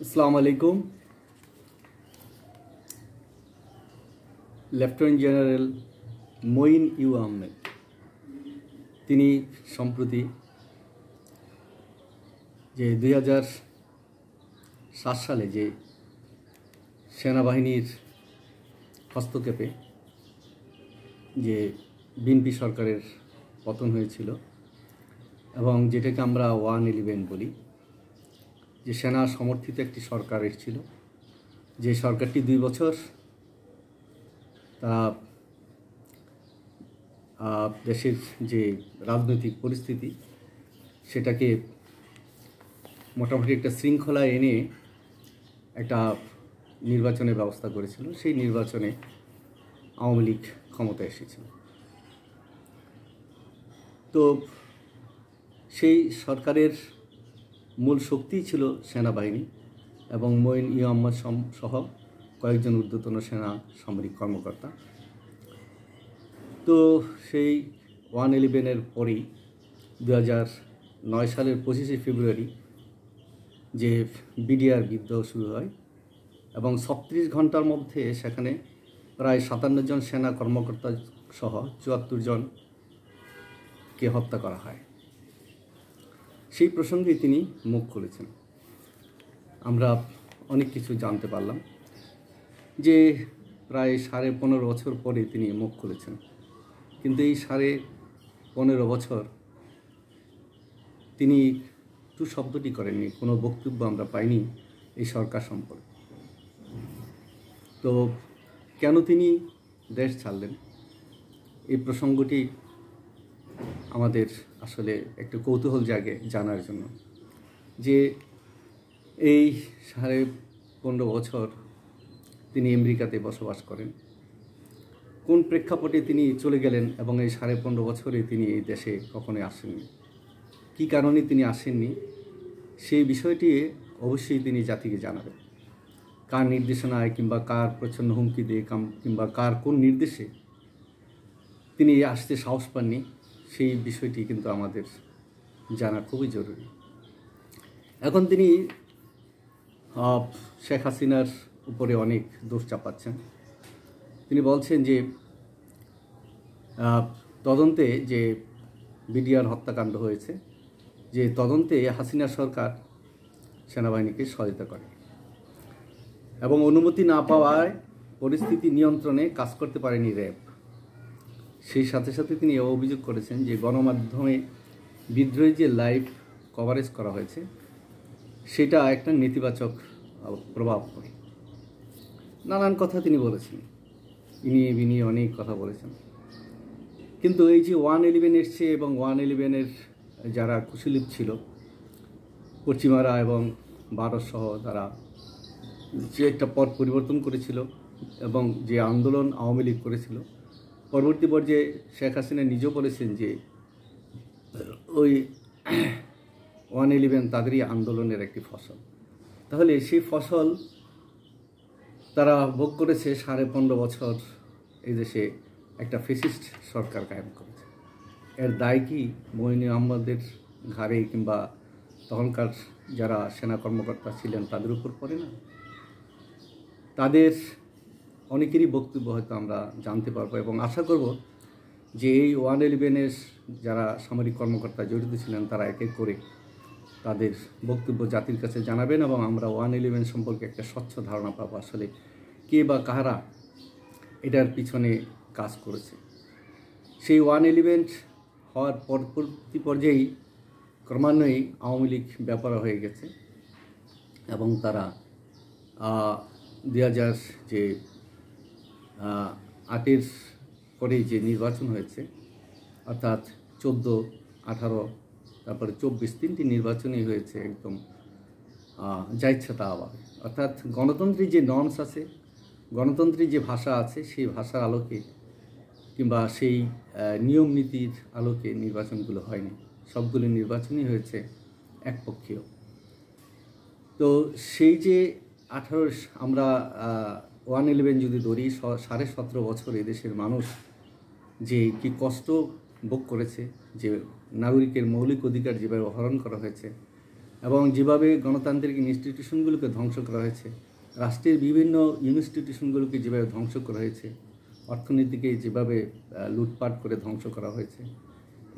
আসসালামু আলাইকুম। Lieutenant general Moeen U Ahmed তিনি সম্প্রতি যে 2007 সালে যে সেনাবাহিনীর হস্তক্ষেপে যে বিএনপি সরকারের পতন হয়েছিল এবং যেটাকে আমরা 111 বলি, যে সেনা সমর্থিত একটি সরকার এসেছিল, যে সরকারটি 2 বছর তারা দেশের যে রাজনৈতিক পরিস্থিতি সেটাকে মোটামুটি একটা শৃঙ্খলায় এনে একটা নির্বাচনের ব্যবস্থা করেছিল। সেই নির্বাচনে আওয়ামী লীগ ক্ষমতায় এসেছিল। তো সেই সরকারের মূল শক্তিই ছিল সেনাবাহিনী এবং মঈন ইউ আহমেদ সহ কয়েকজন ঊর্ধ্বতন সেনা সামরিক কর্মকর্তা। তো সেই 111-এর পরেই 2009 সালের 25শে ফেব্রুয়ারি যে বিডিআর বিদ্রোহ শুরু হয় এবং 36 ঘন্টার মধ্যে সেখানে প্রায় 57 জন সেনা কর্মকর্তা সহ 74 জনকে হত্যা করা হয়। সেই প্রসঙ্গে তিনি মুখ খুলেছেন। আমরা অনেক কিছু জানতে পারলাম যে প্রায় 15.5 বছর পরে তিনি মুখ খুলেছেন, কিন্তু এই 15.5 বছর তিনি টু শব্দটি করেননি, কোনো বক্তব্য আমরা পাইনি এই সরকার সম্পর্কে। তো কেন তিনি দেশ ছাড়লেন, এই প্রসঙ্গটি আমাদের আসলে একটু কৌতূহল জাগে জানার জন্য, যে এই 15.5 বছর তিনি আমেরিকাতে বসবাস করেন, কোন প্রেক্ষাপটে তিনি চলে গেলেন এবং এই 15.5 বছরে তিনি এই দেশে কখনোই আসেননি, কী কারণে তিনি আসেননি সেই বিষয়টি অবশ্যই তিনি জাতিকে জানাবেন। কার নির্দেশনায় কিংবা কার প্রচ্ছন্ন হুমকি দিয়ে কিংবা কার কোন নির্দেশে তিনি আসতে সাহস পাননি, সেই বিষয়টি কিন্তু আমাদের জানা খুবই জরুরি। এখন তিনি শেখ হাসিনার উপরে অনেক দোষ চাপাচ্ছেন। তিনি বলছেন যে তদন্তে যে বিডিআর হত্যাকাণ্ড হয়েছে, যে তদন্তে হাসিনা সরকার সেনাবাহিনীকে সহায়তা করে এবং অনুমতি না পাওয়ায় পরিস্থিতি নিয়ন্ত্রণে কাজ করতে পারেনি র্যাব। সেই সাথে সাথে তিনি অভিযোগ করেছেন যে গণমাধ্যমে বিদ্রোহী যে লাইভ কভারেজ করা হয়েছে সেটা একটা নেতিবাচক প্রভাব পড়ে। নানান কথা তিনি বলেছেন, ইনিয়ে অনেক কথা বলেছেন। কিন্তু এই যে 111 এসছে এবং 111-এর যারা কুশলীপ ছিল, পশ্চিমারা এবং ভারত সহ তারা যে একটা পথ পরিবর্তন করেছিল এবং যে আন্দোলন আওয়ামী লীগ করেছিল, পরবর্তী পর্যায়ে শেখ হাসিনা নিজেও বলেছেন যে ওই 111 তাদেরই আন্দোলনের একটি ফসল। তাহলে সেই ফসল তারা ভোগ করেছে 15.5 বছর এই দেশে একটা ফ্যাসিস্ট সরকার কায়েম করেছে। এর দায় কি মঈন আহমেদের ঘাড়ে কিংবা তখনকার যারা সেনা কর্মকর্তা ছিলেন তাদের উপর পড়ে না? তাদের অনেকেরই বক্তব্য হয়তো আমরা জানতে পারবো এবং আশা করব যে এই 111-এর যারা সামরিক কর্মকর্তা জড়িত ছিলেন তারা এক এক করে তাদের বক্তব্য জাতির কাছে জানাবেন এবং আমরা 111 সম্পর্কে একটা স্বচ্ছ ধারণা পাবো, আসলে কে বা কাহারা এটার পিছনে কাজ করেছে। সেই 111 হওয়ার পরবর্তী পর্যায়েই ক্রমান্বয়ে আওয়ামী লীগ ব্যাপার হয়ে গেছে এবং তারা 2008-এর পরে যে নির্বাচন হয়েছে, অর্থাৎ 14, 18, তারপরে 24, 3টি নির্বাচনই হয়েছে একদম যা ইচ্ছা তা আবার। অর্থাৎ গণতন্ত্রের যে নর্মস আছে, গণতন্ত্রের যে ভাষা আছে, সেই ভাষার আলোকে কিংবা সেই নিয়ম নীতির আলোকে নির্বাচনগুলো হয়নি। সবগুলো নির্বাচনই হয়েছে একপক্ষীয়। তো সেই যে 18 আমরা 111 যদি ধরি, 17.5 বছর এদেশের মানুষ যে কি কষ্ট ভোগ করেছে, যে নাগরিকের মৌলিক অধিকার যেভাবে হরণ করা হয়েছে এবং যেভাবে গণতান্ত্রিক ইনস্টিটিউশনগুলোকে ধ্বংস করা হয়েছে, রাষ্ট্রের বিভিন্ন ইনস্টিটিউশনগুলোকে যেভাবে ধ্বংস করা হয়েছে, অর্থনীতিকে যেভাবে লুটপাট করে ধ্বংস করা হয়েছে,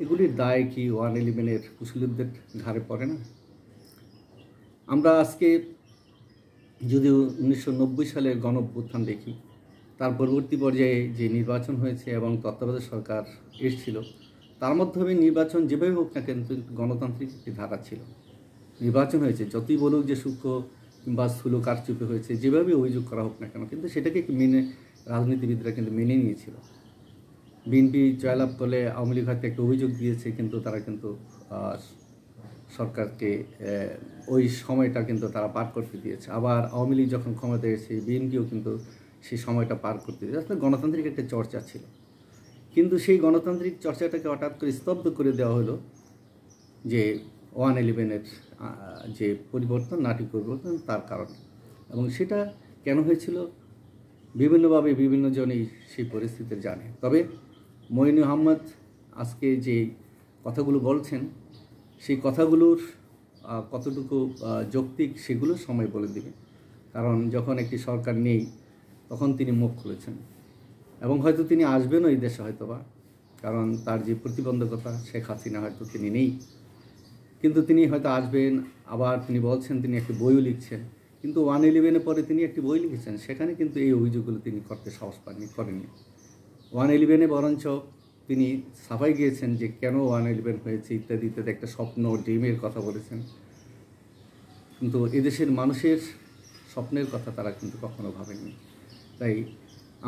এগুলির দায় কি 111-এর কুশলীদের ঘাড়ে পড়ে না? আমরা আজকে যদি 1990 সালের গণঅভ্যুত্থান দেখি, তার পরবর্তী পর্যায়ে যে নির্বাচন হয়েছে এবং তত্ত্বাবধায়ক সরকার এসেছিল, তার মাধ্যমে নির্বাচন যেভাবে হোক না কিন্তু গণতান্ত্রিক একটি ধারা ছিল। নির্বাচন হয়েছে, যতই বলুক যে সূক্ষ্ম কিংবা স্থূল কারচুপি হয়েছে, যেভাবে অভিযোগ করা হোক না কেন, কিন্তু সেটাকে মেনে রাজনীতিবিদরা কিন্তু মেনে নিয়েছিল। বিএনপি জয়লাভ করলে আওয়ামী লীগ হয়তো একটা অভিযোগ দিয়েছে, কিন্তু তারা কিন্তু সরকারকে ওই সময়টা কিন্তু তারা পার করতে দিয়েছে। আবার আওয়ামী লীগ যখন ক্ষমতায় এসেছে, বিএনপিও কিন্তু সেই সময়টা পার করতে দিয়েছে। আসলে গণতান্ত্রিক একটা চর্চা ছিল, কিন্তু সেই গণতান্ত্রিক চর্চাটাকে হঠাৎ করে স্তব্ধ করে দেওয়া হলো যে 111-এর যে পরিবর্তন, নাটক পরিবর্তন, তার কারণে। এবং সেটা কেন হয়েছিল বিভিন্নভাবে বিভিন্ন জনেই সেই পরিস্থিতি জানে। তবে মঈন আহমেদ আজকে যে কথাগুলো বলছেন, সেই কথাগুলোর কতটুকু যৌক্তিক সেগুলো সময় বলে দেবে। কারণ যখন একটি সরকার নেই, তখন তিনি মুখ খুলেছেন, এবং হয়তো তিনি আসবেনও এই দেশে হয়তোবা, কারণ তার যে প্রতিবন্ধকতা, শেখ হাসিনা হয়তো তিনি নেই, কিন্তু তিনি হয়তো আসবেন। আবার তিনি বলছেন তিনি একটি বইও লিখছেন, কিন্তু 111-এর পরে তিনি একটি বই লিখেছেন, সেখানে কিন্তু এই অভিযোগগুলো তিনি করতে সাহস করেননি। 111-এ বরঞ্চ তিনি সাফাই গিয়েছেন যে কেন 111 হয়েছে ইত্যাদি ইত্যাদি, একটা স্বপ্ন ড্রিমের কথা বলেছেন, কিন্তু এদেশের মানুষের স্বপ্নের কথা তারা কিন্তু কখনো ভাবেননি। তাই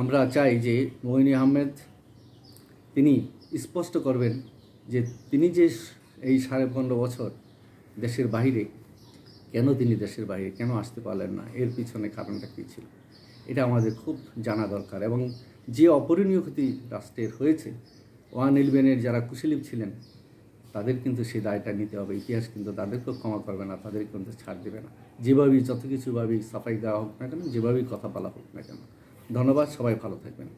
আমরা চাই যে মঈন আহমেদ তিনি স্পষ্ট করবেন যে তিনি যে এই 15.5 বছর দেশের বাইরে, কেন তিনি দেশের বাইরে কেন আসতে পারলেন না, এর পিছনে কারণটা কী ছিল, এটা আমাদের খুব জানা দরকার। এবং যে অপরিণীয় ক্ষতি রাষ্ট্রের হয়েছে, 111-এর যারা কুশলীপ ছিলেন, তাদের কিন্তু সেই দায়টা নিতে হবে। ইতিহাস কিন্তু তাদেরকেও ক্ষমা করবে না, তাদের কিন্তু ছাড় দেবে না, যেভাবেই যত কিছুভাবেই সাফাই দেওয়া হোক না কেন, যেভাবেই কথা বলা হোক না কেন। ধন্যবাদ, সবাই ভালো থাকবেন।